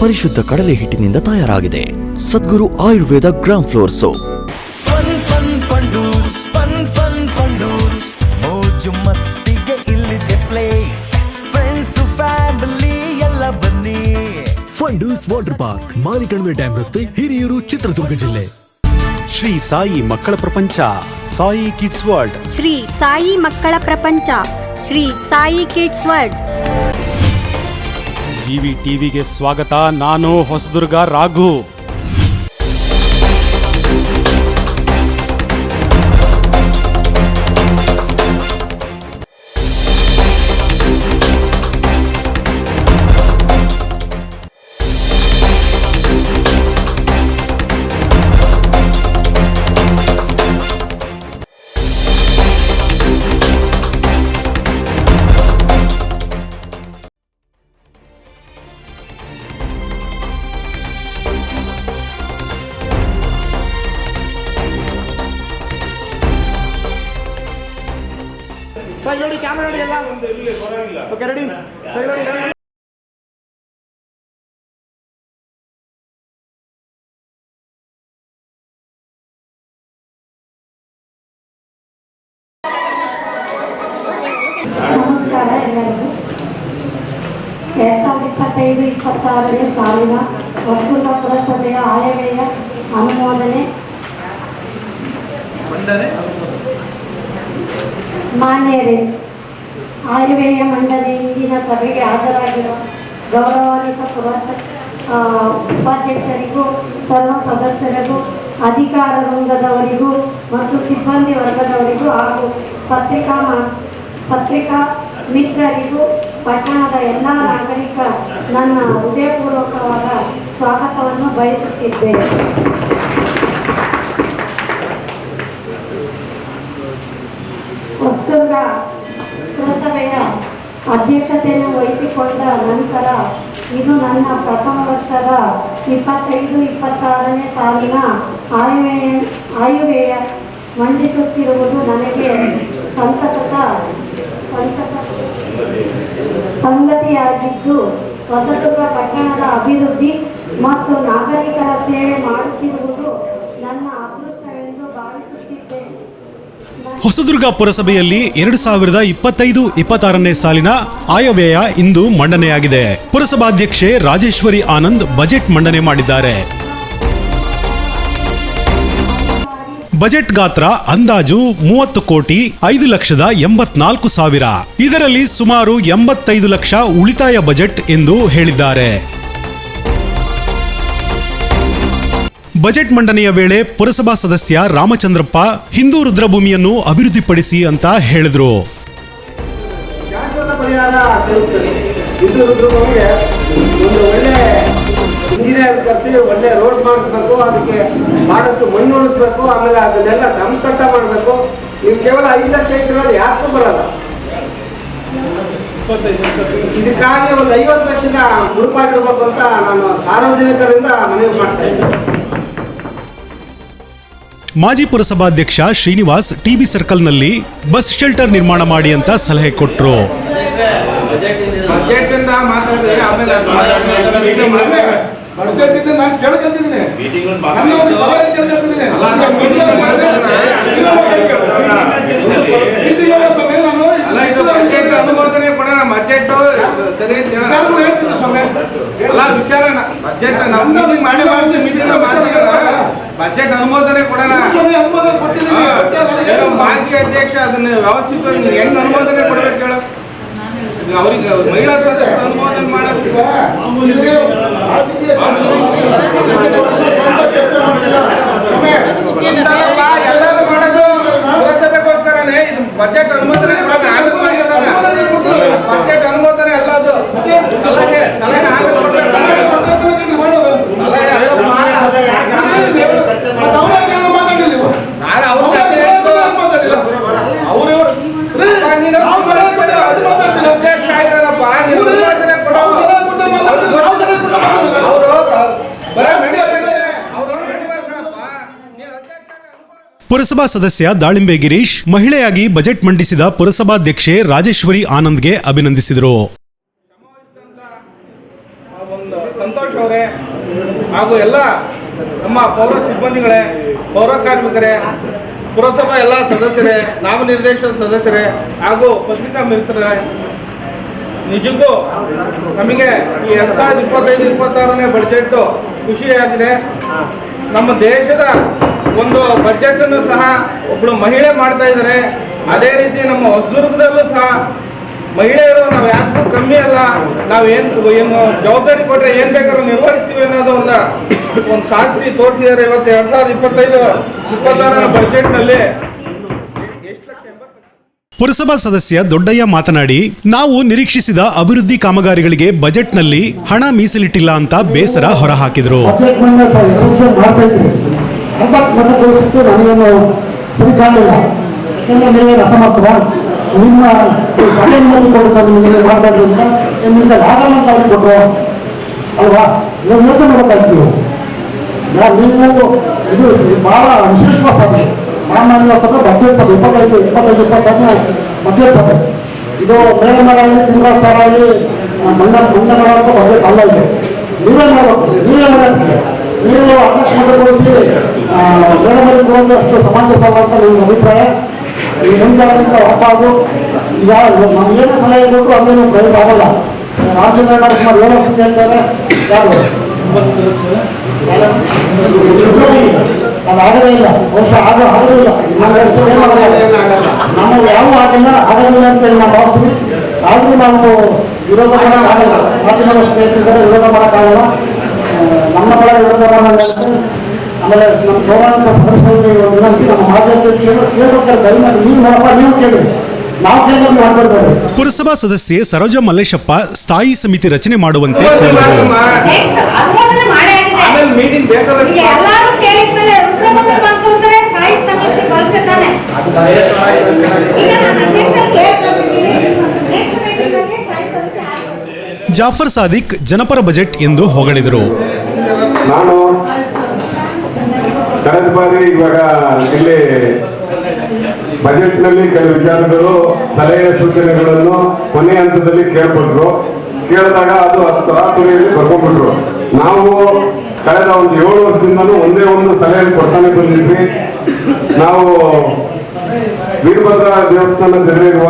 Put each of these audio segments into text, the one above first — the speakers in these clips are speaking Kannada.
ಪರಿಶುದ್ಧ ಕಡಲೆ ಹಿಟ್ಟಿನಿಂದ ತಯಾರಾಗಿದೆ. ಸದ್ಗುರು ಆಯುರ್ವೇದ ಗ್ರಾಮ್ ಫ್ಲೋರ್ ಸೋಪ್. ಮೋಜು ಮಸ್ತಿಗೆ ಇಲ್ಲಿದೆ ಪ್ಲೇಸ್, ಫ್ರೆಂಡ್ಸ್ ಫ್ಯಾಮಿಲಿ ಎಲ್ಲ ಬನ್ನಿ. Fundoos water park, Marikanive dam ರಸ್ತೆ, ಹಿರಿಯೂರು, ಚಿತ್ರದುರ್ಗ ಜಿಲ್ಲೆ. ಶ್ರೀ ಸಾಯಿ ಮಕ್ಕಳ ಪ್ರಪಂಚ, ಸಾಯಿ ಕಿಡ್ಸ್ ವರ್ಲ್ಡ್. ಶ್ರೀ ಸಾಯಿ ಮಕ್ಕಳ ಪ್ರಪಂಚ, Shri Sai kids world. GV ಟಿವಿಗೆ ಸ್ವಾಗತ. ನಾನು ಹೊಸದುರ್ಗ ರಾಘು. ಕ್ಯಾಮರಾ ನೋಡಿ ಎಲ್ಲ ಓಕೆ ರೆಡಿ ಸರಿ ನೋಡಿ. ನಮಸ್ಕಾರ ಎಲ್ಲರಿಗೂ. 2025-26ನೇ ಸಾಲಿನ ಒಕ್ಕೂಟ ಪುರಸಭೆಯ ಆಯವ್ಯಯ ಅನುಮೋದನೆ ಮಾನ್ಯರೇ, ಆಯವ್ಯಯ ಮಂಡನೆ ಇಂದಿನ ಸಭೆಗೆ ಹಾಜರಾಗಿರುವ ಗೌರವಾನ್ವಿತ ಉಪಾಧ್ಯಕ್ಷರಿಗೂ ಸರ್ವ ಸದಸ್ಯರಿಗೂ ಅಧಿಕಾರ ವೃಂದದವರಿಗೂ ಮತ್ತು ಸಿಬ್ಬಂದಿ ವರ್ಗದವರಿಗೂ ಹಾಗೂ ಪತ್ರಿಕಾ ಮಿತ್ರರಿಗೂ ಪಟ್ಟಣದ ಎಲ್ಲ ನಾಗರಿಕ ನನ್ನ ಹೃದಯಪೂರ್ವಕವಾದ ಸ್ವಾಗತವನ್ನು ಬಯಸುತ್ತಿದ್ದೇನೆ. ಹೊಸದುರ್ಗ ಪುರಸಭೆಯ ಅಧ್ಯಕ್ಷತೆಯನ್ನು ವಹಿಸಿಕೊಂಡ ನಂತರ ಇದು ನನ್ನ ಪ್ರಥಮ ವರ್ಷದ 25-26ನೇ ಸಾಲಿನ ಆಯವ್ಯಯ ಮಂಡಿಸುತ್ತಿರುವುದು ನನಗೆ ಸಂಗತಿಯಾಗಿದ್ದು, ಹೊಸದುರ್ಗ ಪಟ್ಟಣದ ಅಭಿವೃದ್ಧಿ ಮತ್ತು ನಾಗರಿಕರ ಸೇವೆ ಮಾಡುತ್ತಿರುವುದು ನನ್ನ ಅದೃಷ್ಟವೆಂದು ಭಾವಿಸುತ್ತಿದ್ದೇನೆ. ಹೊಸದುರ್ಗ ಪುರಸಭೆಯಲ್ಲಿ 2025-26ನೇ ಸಾಲಿನ ಆಯವ್ಯಯ ಇಂದು ಮಂಡನೆಯಾಗಿದೆ. ಪುರಸಭಾಧ್ಯಕ್ಷೆ ರಾಜೇಶ್ವರಿ ಆನಂದ್ ಬಜೆಟ್ ಮಂಡನೆ ಮಾಡಿದ್ದಾರೆ. ಬಜೆಟ್ ಗಾತ್ರ ಅಂದಾಜು 30 ಕೋಟಿ 5,84,000. ಇದರಲ್ಲಿ ಸುಮಾರು 85 ಲಕ್ಷ ಉಳಿತಾಯ ಬಜೆಟ್ ಎಂದು ಹೇಳಿದ್ದಾರೆ. ಬಜೆಟ್ ಮಂಡನೆಯ ವೇಳೆ ಪುರಸಭಾ ಸದಸ್ಯ ರಾಮಚಂದ್ರಪ್ಪ ಹಿಂದೂ ರುದ್ರಭೂಮಿಯನ್ನು ಅಭಿವೃದ್ಧಿಪಡಿಸಿ ಅಂತ ಹೇಳಿದ್ರು. ಇಂಜಿನಿಯರ್ ಕರೆಸಿ ಒಳ್ಳೆ ರೋಡ್ ಮಾಡಿಸ್ಬೇಕು, ಅದಕ್ಕೆ ಬಹಳಷ್ಟು ಮಣ್ಣು ಉಳಿಸ್ಬೇಕು, ಆಮೇಲೆ ಅದನ್ನೆಲ್ಲ ಸಂಸ್ಕೃತ ಮಾಡಬೇಕು. ನೀವು ಕೇವಲ 5 ಲಕ್ಷ ಇಟ್ಟಿರೋದು ಯಾಕೂ ಬರಲ್ಲ. ಇದಕ್ಕಾಗಿ ಒಂದು 50 ಲಕ್ಷದ ಮುಡುಪಾಗಿಡ್ಬೇಕು ಅಂತ ನಾನು ಸಾರ್ವಜನಿಕರಿಂದ ಮನವಿ ಮಾಡ್ತಾ ಇದ್ದೀನಿ. ಮಾಜಿ ಪುರಸಭಾಧ್ಯಕ್ಷ ಶ್ರೀನಿವಾಸ್ ಟಿಬಿ ಸರ್ಕಲ್ನಲ್ಲಿ ಬಸ್ ಶೆಲ್ಟರ್ ನಿರ್ಮಾಣ ಮಾಡಿ ಅಂತ ಸಲಹೆ ಕೊಟ್ಟರು. ನಾನು ಕೇಳ್ಕೊಂತಿದ್ದೀನಿ, ಅನುಮೋದನೆ ಕೊಡೋಣ. ಬಜೆಟ್ ಸರಿ ಅಲ್ಲ ವಿಚಾರ, ಬಜೆಟ್ ನಮ್ದು ಮಾಡಿ ಬಜೆಟ್ ಅನುಮೋದನೆ ಕೊಡೋಣ. ಮಾಜಿ ಅಧ್ಯಕ್ಷ ಅದನ್ನ ವ್ಯವಸ್ಥಿತವಾಗಿ ಹೆಂಗ್ ಅನುಮೋದನೆ ಕೊಡ್ಬೇಕು ಹೇಳ. ಅವ್ರಿಗೆ ಮಹಿಳಾ ಅನುಮೋದನೆ ಮಾಡೋದು ಎಲ್ಲರೂ ಮಾಡೋದು ಪುರಸಭೆಗೋಸ್ಕರನೇ. ಇದು ಬಜೆಟ್ ಅನುಮೋದನೆ ಬಜೆಟ್ ಅನುಮೋದನೆ ಅಲ್ಲ, ಅದು ಸಲಹೆ ಪುರಸಭಾ ಸದಸ್ಯ ದಾಳಿಂಬೆ ಗಿರೀಶ್ ಮಹಿಳೆಯಾಗಿ ಬಜೆಟ್ ಮಂಡಿಸಿದ ಪುರಸಭಾಧ್ಯಕ್ಷೆ ರಾಜೇಶ್ವರಿ ಆನಂದ್ಗೆ ಅಭಿನಂದಿಸಿದರು. ಸಂತೋಷ್ ಅವರೇ, ಅಧಿಕಾರಿಗಳೇ ಹಾಗೂ ಎಲ್ಲ ನಮ್ಮ ಪೌರ ಸಿಬ್ಬಂದಿಗಳೇ, ಪೌರ ಕಾರ್ಮಿಕರೇ, ಪುರಸಭಾ ಎಲ್ಲ ಸದಸ್ಯರೇ, ನಾಮನಿರ್ದೇಶನ ಸದಸ್ಯರೇ ಹಾಗೂ ಪತ್ರಿಕಾ ಮಿತ್ರರೇ, ನಿಜಕ್ಕೂ ನಮಗೆ ಈ 2025-26ನೇ ಬಡ್ಜೆಟ್ಟು ಖುಷಿಯಾಗಿದೆ. ನಮ್ಮ ದೇಶದ ಒಂದು ಬಡ್ಜೆಟನ್ನು ಸಹ ಒಬ್ಬಳು ಮಹಿಳೆ ಮಾಡ್ತಾ ಇದ್ದಾರೆ. ಅದೇ ರೀತಿ ನಮ್ಮ ಹೊಸದುರ್ಗದಲ್ಲೂ ಸಹ ಮಹಿಳೆಯರು ನಾವು ಯಾಕೂ ಕಮ್ಮಿ ಅಲ್ಲ, ನಾವು ಏನು ಜವಾಬ್ದಾರಿ ಕೊಟ್ಟರೆ ಏನು ಬೇಕಾದ್ರೂ ನಿರ್ವಹಿಸ್ತೀವಿ ಅನ್ನೋದು ಒಂದು ಸಾಧಿಸಿ ತೋರಿಸಿದ್ದಾರೆ. ಇವತ್ತು 2025-26ರ ಬಡ್ಜೆಟ್ನಲ್ಲಿ ಪುರಸಭಾ ಸದಸ್ಯ ದೊಡ್ಡಯ್ಯ ಮಾತನಾಡಿ, ನಾವು ನಿರೀಕ್ಷಿಸಿದ ಅಭಿವೃದ್ಧಿ ಕಾಮಗಾರಿಗಳಿಗೆ ಬಜೆಟ್ನಲ್ಲಿ ಹಣ ಮೀಸಲಿಟ್ಟಿಲ್ಲ ಅಂತ ಬೇಸರ ಹೊರಹಾಕಿದರು. ನಿಮ್ಮ ಸಭೆಯಲ್ಲಿ ಕೊಡ್ತಾರೆ ನಿಮಗೆ ಮಾತಾಡೋದ್ರಿಂದ ನಿಮ್ಮಿಂದ ಆಗಲ್ಲ ಅಂತ ಅವ್ರಿಗೆ ಕೊಟ್ಟರು ಅಲ್ವಾ? ನೀವು ಯೋಚನೆ ಮಾಡಬೇಕಾಗ್ತೀವಿ. ನೀವು ಇದು ಭಾಳ ವಿಶೇಷವಾದ ಸಭೆ, ಸಾಮಾನ್ಯ ಸಭೆ, ಬಜೆಟ್ ಸಭೆ 25-26 ಬಜೆಟ್ ಸಭೆ. ಇದು ಮೇಳೆ ಮಾಡಲಿ, ತಿಂಗಳ ಸಾರ ಆಗಲಿ, ಮಂಡ ಮಾಡೋದು ಬಜೆಟ್ ಅಲ್ಲ. ಇದೆ ನೀವೇ ಮಾಡಬೇಕು, ನೀವೇ ಮಾಡೋದಕ್ಕೆ ನೀವು ಅಕಸ್ಮಾತ್ಗೊಳಿಸಿ ಮೇಳೆ ಮೇಲೆ ಕೊಡೋದು ಅಷ್ಟು ಸಮಂಜಸ ಅಲ್ಲ ಅಂತ ನಿಮ್ಮ ಅಭಿಪ್ರಾಯ. ಈ ಮುಂಜಾಗ್ರತೆ ಹೊರಬಾರ್ದು. ಈಗ ನಮ್ಗೇನೇ ಸಲಹೆ ಕೊಟ್ಟರು ಅದೇನು ಪ್ರಯೋಗ ಆಗಲ್ಲ. ರಾಮಚಂದ್ರ ಸುಮಾರು 7 ವರ್ಷ ಹೇಳ್ತಾರೆ, ಯಾರು ಅದು ಆಗದೇ ಇಲ್ಲ, ವರ್ಷ ಆಗೋದಿಲ್ಲ. ನಮಗೆ ಯಾವ ಆಗಿಲ್ಲ ಆಗೋದಿಲ್ಲ ಅಂತೇಳಿ ನಾವು ಭಾವಿಸ್ತೀವಿ. ಆದರೂ ನಾವು ವಿರೋಧ ಮಾಡೋಕ್ಕಾಗಲ್ಲ. ಮಾಧ್ಯಮದ ಸ್ನೇಹಿತರಿದ್ದಾರೆ, ವಿರೋಧ ಮಾಡೋಕ್ಕಾಗಲ್ಲ. ನಮ್ಮ ಬಳ ವಿರೋಧ ಮಾಡೋದು. ಆಮೇಲೆ ನಮ್ಮ ಗೌರವಾನ್ವಿತ ಸದಸ್ಯರಿಗೆ ವಿನಂತಿ, ನಮ್ಮ ಮಾಧ್ಯಮ ಕೇಳ್ಬೇಕಾದ್ರೆ ದಯಮಾಡಿ ನೀವು ನೋಡಪ್ಪ, ನೀವು ಕೇಳಿ, ನಾವು ಕೇಳಿದ್ರೆ ನೀವು ಹಾಕೊಳ್ಬೇಡಿ. ಪುರಸಭಾ ಸದಸ್ಯೆ ಸರೋಜಾ ಮಲ್ಲೇಶಪ್ಪ ಸ್ಥಾಯಿ ಸಮಿತಿ ರಚನೆ ಮಾಡುವಂತೆ ಕೋರಿದರು. ಜಾಫರ್ ಸಾದಿಕ್ ಜನಪರ ಬಜೆಟ್ ಎಂದು ಹೊಗಳಿದರು. ನಾನು ಕಳೆದ ಬಾರಿ ಇವಾಗ ಇಲ್ಲಿ ಬಜೆಟ್ನಲ್ಲಿ ಕೆಲವು ವಿಚಾರಗಳು, ಸಲಹೆ ಸೂಚನೆಗಳನ್ನು ಕೊನೆ ಹಂತದಲ್ಲಿ ಕೇಳಿದಾಗ ಅದು ತರಾತುರಿಯಲ್ಲಿ ಬರ್ಕೊಂಡ್ಬಿಟ್ರು. ನಾವು ಕಳೆದ 7 ವರ್ಷದಿಂದಲೂ ಒಂದೇ ಒಂದು ಸಲಹೆ ಕೊಡ್ತಾನೆ ಬಂದಿದ್ವಿ. ನಾವು ವೀರಭದ್ರ ದೇವಸ್ಥಾನ ಎದುರಿರುವ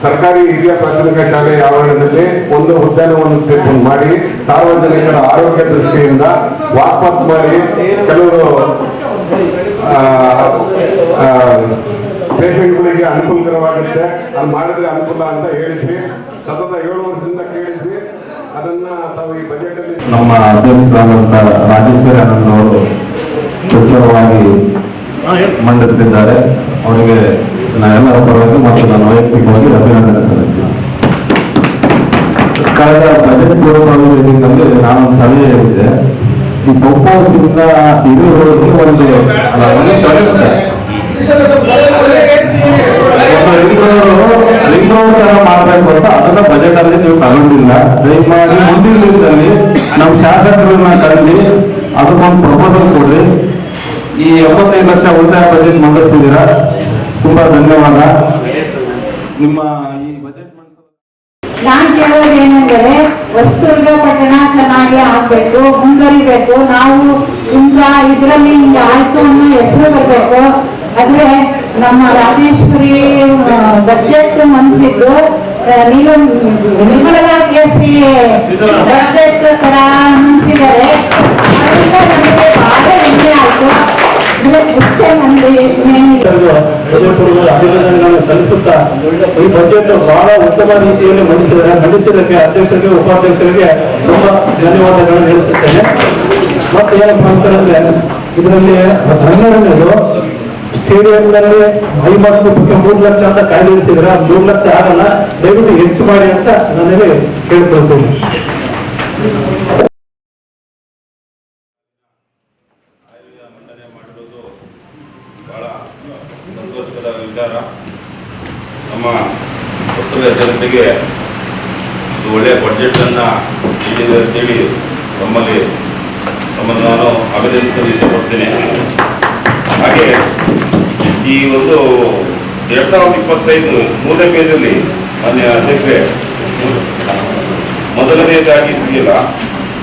ಸರ್ಕಾರಿ ಹಿರಿಯ ಪ್ರಾಥಮಿಕ ಶಾಲೆ ಆವರಣದಲ್ಲಿ ಒಂದು ಉದ್ಯಾನವನ್ನು ಮಾಡಿ ಸಾರ್ವಜನಿಕರ ಆರೋಗ್ಯ ದೃಷ್ಟಿಯಿಂದ ವಾಕ್ಪಾತ್ ಮಾಡಿ ಕೆಲವರು ಪೇಷಂಟ್ಗಳಿಗೆ ಅನುಕೂಲಕರವಾಗುತ್ತೆ, ಅದು ಮಾಡಿದ್ರೆ ಅನುಕೂಲ ಅಂತ ಹೇಳಿದ್ವಿ. ಸತತ 7 ವರ್ಷದಿಂದ ಕೇಳಿದ್ವಿ. ಅದನ್ನ ತಾವು ಈ ಬಜೆಟ್ ಅಲ್ಲಿ ನಮ್ಮ ಅಧ್ಯಕ್ಷರಾದಂಥ ರಾಜೇಶ್ವರಿ ಆನಂದ್ ಅವರು ಉಚ್ಚರವಾಗಿ ಮಂಡಿಸುತ್ತಿದ್ದಾರೆ. ಅವರಿಗೆ ನಾನೆಲ್ಲರ ಪರವಾಗಿ ಮತ್ತು ನಾನು ವೈಯಕ್ತಿಕವಾಗಿ ಅಭಿನಂದನೆ ಸಲ್ಲಿಸ್ತೀನಿ. ಕಳೆದ ಬಜೆಟ್ ಪೂರ್ವಭಾವಿ ಮೀಟಿಂಗ್ನಲ್ಲಿ ನಾನೊಂದು ಸಲಹೆ ಹೇಳಿದ್ದೆ. ಈ ಪಂಪ್ ಹೌಸಿಂದ ಹಿರಿಯೂರಿಗೆ ಒಂದು ರಿಂಗ್ ರೋಡ್ ತರ ಮಾಡಬೇಕು ಅಂತ ಅದನ್ನ ಬಜೆಟ್ ಅಲ್ಲಿ ನೀವು ತಗೊಂಡಿಲ್ಲ. ದಯಮಾಡಿ ಮುಂದಿನ ದಿನದಲ್ಲಿ ನಮ್ಮ ಶಾಸಕರನ್ನ ಕರೆದಿ ಅದಕ್ಕೊಂದು ಪ್ರಪೋಸಲ್ ಕೊಡ್ರಿ. ಈ 75 ಲಕ್ಷ ಉಳಿತಾಯ ಬಜೆಟ್ ಮಂಡಿಸ್ತಿದ್ದೀರಾ, ತುಂಬಾ ಧನ್ಯವಾದ. ನಿಮ್ಮ ಈ ಬಜೆಟ್ ನಾನು ಕೇಳೋದು ಏನಂದ್ರೆ, ಹೊಸದುರ್ಗ ಪಟ್ಟಣ ಚೆನ್ನಾಗಿ ಆಗ್ಬೇಕು, ಮುಂದುವರಿಬೇಕು. ನಾವು ಇದರಲ್ಲಿ ಹಿಂಗೆ ಆಯ್ತು ಅನ್ನೋ ಹೆಸರು ಬರಬೇಕು. ಆದ್ರೆ ನಮ್ಮ ರಾಜೇಶ್ವರಿ ಬಜೆಟ್ ಮನ್ಸಿದ್ದು ನಿರ್ಮಲಾ ಕೇಸರಿ ಬಜೆಟ್ ತರ ಮನ್ಸಿದ್ದಾರೆ. ಅದರಿಂದ ನಮಗೆ ಬಹಳ ಹೆಮ್ಮೆ ಆಯ್ತು. ಇಷ್ಟೇ ನಂದು ಅಭಿನಂದನೆಗಳನ್ನು ಸಲ್ಲಿಸುತ್ತಾ ಈ ಬಜೆಟ್ ಬಹಳ ಉತ್ತಮ ರೀತಿಯಲ್ಲಿ ಮಂಡಿಸಿದ್ದಕ್ಕೆ ಅಧ್ಯಕ್ಷರಿಗೆ, ಉಪಾಧ್ಯಕ್ಷರಿಗೆ ತುಂಬಾ ಧನ್ಯವಾದಗಳನ್ನು ತಿಳಿಸುತ್ತೇನೆ. ಮತ್ತೆ ಏನಪ್ಪಾ ಅಂತಂದ್ರೆ, ಇದರಲ್ಲಿ 12ನೇದು ಸ್ಟೇಡಿಯಂನಲ್ಲಿ 50 ರೂಪಾಯಿ 3 ಲಕ್ಷ ಅಂತ ಕಾಯ್ದಿರಿಸಿದ್ರೆ 3 ಲಕ್ಷ ಆಗಲ್ಲ, ದಯವಿಟ್ಟು ಹೆಚ್ಚು ಮಾಡಿ ಅಂತ ನನಗೆ ಕೇಳ್ಕೊಳ್ತೀನಿ. ಬಹಳ ಸಂತೋಷದ ವಿಚಾರ. ನಮ್ಮ ಉತ್ತರ ಜನತೆಗೆ ಒಳ್ಳೆಯ ಬಡ್ಜೆಟನ್ನು ನೀಡಿದೆ ಅಂತೇಳಿ ನಮ್ಮನ್ನು ನಾನು ಅಭಿನಂದಿಸಲು ಇಷ್ಟಪಡ್ತೇನೆ. ಹಾಗೆ ಈ ಒಂದು 2025 ಮೂರನೇ ಪೇಜಲ್ಲಿ ಮಾನ್ಯ ಅಧ್ಯಕ್ಷರೇ, ಮೊದಲನೆಯದಾಗಿ ಇದೆಯಲ್ಲ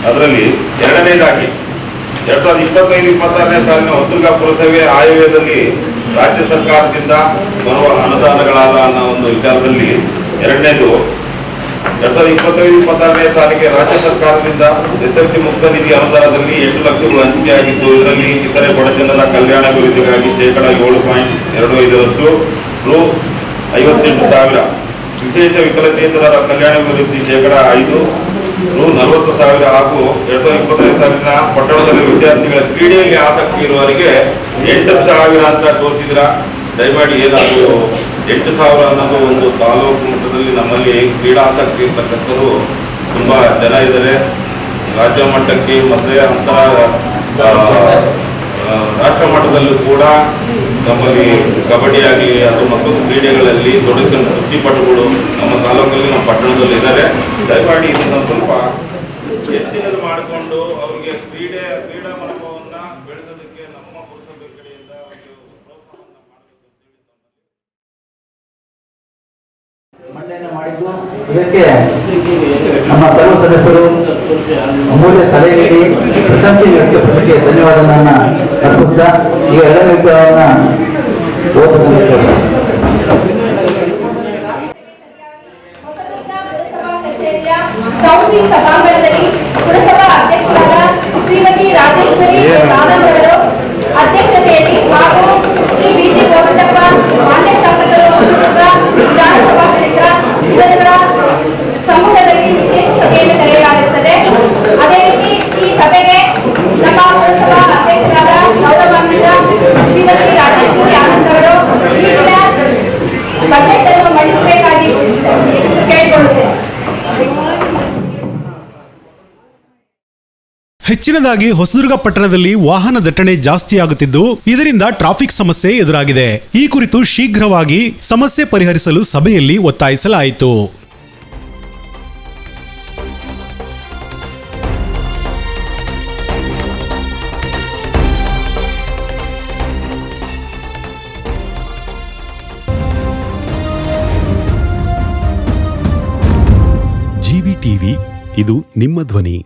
ಅದರಲ್ಲಿ ಎರಡನೇದಾಗಿ 2025-26ನೇ ಸಾಲಿನ ಹೊಸದುರ್ಗ ಪುರಸಭೆ ಆಯವ್ಯಯದಲ್ಲಿ ರಾಜ್ಯ ಸರ್ಕಾರದಿಂದ ಬರುವ ಅನುದಾನಗಳಾದ ಅನ್ನೋ ಒಂದು ವಿಚಾರದಲ್ಲಿ ಎರಡನೇದು 2025-26ನೇ ಸಾಲಿಗೆ ರಾಜ್ಯ ಸರ್ಕಾರದಿಂದ SLC ಮುಕ್ತ ನಿಧಿ ಅನುದಾನದಲ್ಲಿ 8 ಲಕ್ಷಗಳು ಹಂಚಿಕೆಯಾಗಿದ್ದು, ಇದರಲ್ಲಿ ಇತರೆ ಬಡಜನರ ಕಲ್ಯಾಣಾಭಿವೃದ್ಧಿಗಾಗಿ (7.25%) ರು 58,000, ವಿಶೇಷ ವಿಕಲಚೇತನರ ಕಲ್ಯಾಣಾಭಿವೃದ್ಧಿ (5%) ರು 40,000 ಹಾಗೂ 2025 ಸಾಲಿನ ಪಟ್ಟಣದಲ್ಲಿ ವಿದ್ಯಾರ್ಥಿಗಳ ಕ್ರೀಡೆಯಲ್ಲಿ ಆಸಕ್ತಿ ಇರುವವರಿಗೆ 8,000 ಅಂತ ತೋರಿಸಿದ್ರ. ದಯಮಾಡಿ ಏನಾದರೂ 8,000 ಅನ್ನೋದು ಒಂದು ತಾಲೂಕು ಮಟ್ಟದಲ್ಲಿ ನಮ್ಮಲ್ಲಿ ಕ್ರೀಡಾಸಕ್ತಿ ಇರ್ತಕ್ಕಂಥವ್ರು ತುಂಬಾ ಜನ ಇದ್ದಾರೆ. ರಾಜ್ಯ ಮಟ್ಟಕ್ಕೆ ಮತ್ತೆ ರಾಷ್ಟ್ರ ಮಟ್ಟದಲ್ಲೂ ಕೂಡ ನಮ್ಮಲ್ಲಿ ಕಬಡ್ಡಿ ಆಗಲಿ ಅದು ಮತ್ತೊಂದು ಕ್ರೀಡೆಗಳಲ್ಲಿ ತೊಡಗಿಸಿದ ಕುಸ್ತಿಪಟುಗಳು ನಮ್ಮ ತಾಲೂಕಲ್ಲಿ ನಮ್ಮ ಪಟ್ಟಣದಲ್ಲಿ ಇದ್ದಾರೆ. ದಯಮಾಡಿ ಇದನ್ನು ಸ್ವಲ್ಪ ಹೆಚ್ಚಿನದು ಮಾಡಿಕೊಂಡು ಅವರಿಗೆ ಕ್ರೀಡಾ ಮನೋಭಾವವನ್ನು ಬೆಳೆಸೋದಕ್ಕೆ ನಮ್ಮ ಪುರಸಭೆ ಕಡೆಯಿಂದ ಪ್ರೋತ್ಸಾಹವನ್ನು ಮಾಡಬೇಕು ಮಂಡನೆ ಮಾಡಿದ್ದು. ಇದಕ್ಕೆ ನಮ್ಮ ಸರ್ವ ಸದಸ್ಯರು ಅಮೂಲ್ಯ ಸಲಹೆ ನೀಡಿ ಪ್ರಶಂಸೆ ವ್ಯಕ್ತಪಡಿಸಲಿಕ್ಕೆ ಧನ್ಯವಾದಗಳನ್ನು ಅರ್ಪಿಸಿದ. ಈಗ ಎರಡನೇ ವಿಚಾರವನ್ನು ಓದುತ್ತಿದ್ದೇವೆ. ಕೌನ್ಸಿಲ್ ಸಭಾಂಗಣದಲ್ಲಿ ಪುರಸಭಾ ಅಧ್ಯಕ್ಷರಾದ ಶ್ರೀಮತಿ ರಾಜೇಶ್ವರಿ ಆನಂದ್ ಅವರು ಅಧ್ಯಕ್ಷತೆಯಲ್ಲಿ ಹಾಗೂ ಶ್ರೀ ಬಿಜಿ ಗೋವಿಂದಪ್ಪ ಮಾನ್ಯ ಶಾಸಕರು ವಿಧಾನಸಭಾ ಕ್ಷೇತ್ರ ಇವರುಗಳ ಸಮ್ಮುಖದಲ್ಲಿ ವಿಶೇಷ ಸಭೆಯನ್ನು ಕರೆಯಲಾಗುತ್ತದೆ. ಅದೇ ರೀತಿ ಈ ಸಭೆಗೆ ನಮ್ಮ ಪುರಸಭಾ ಅಧ್ಯಕ್ಷರಾದ ಗೌರವಾನ್ವಿತ ಶ್ರೀಮತಿ ರಾಜೇಶ್ವರಿ ಆನಂದ್ ಅವರು ಈಗಿನ ಬಜೆಟ್ ಅನ್ನು ಮಂಡಿಸಬೇಕಾಗಿ ಕೇಳಿಕೊಳ್ಳುತ್ತೇನೆ. ಹೆಚ್ಚಿನದಾಗಿ ಹೊಸದುರ್ಗ ಪಟ್ಟಣದಲ್ಲಿ ವಾಹನ ದಟ್ಟಣೆ ಜಾಸ್ತಿಯಾಗುತ್ತಿದ್ದು, ಇದರಿಂದ ಟ್ರಾಫಿಕ್ ಸಮಸ್ಯೆ ಎದುರಾಗಿದೆ. ಈ ಕುರಿತು ಶೀಘ್ರವಾಗಿ ಸಮಸ್ಯೆ ಪರಿಹರಿಸಲು ಸಭೆಯಲ್ಲಿ ಒತ್ತಾಯಿಸಲಾಯಿತು. ಜಿವಿ ಟಿವಿ, ಇದು ನಿಮ್ಮ ಧ್ವನಿ.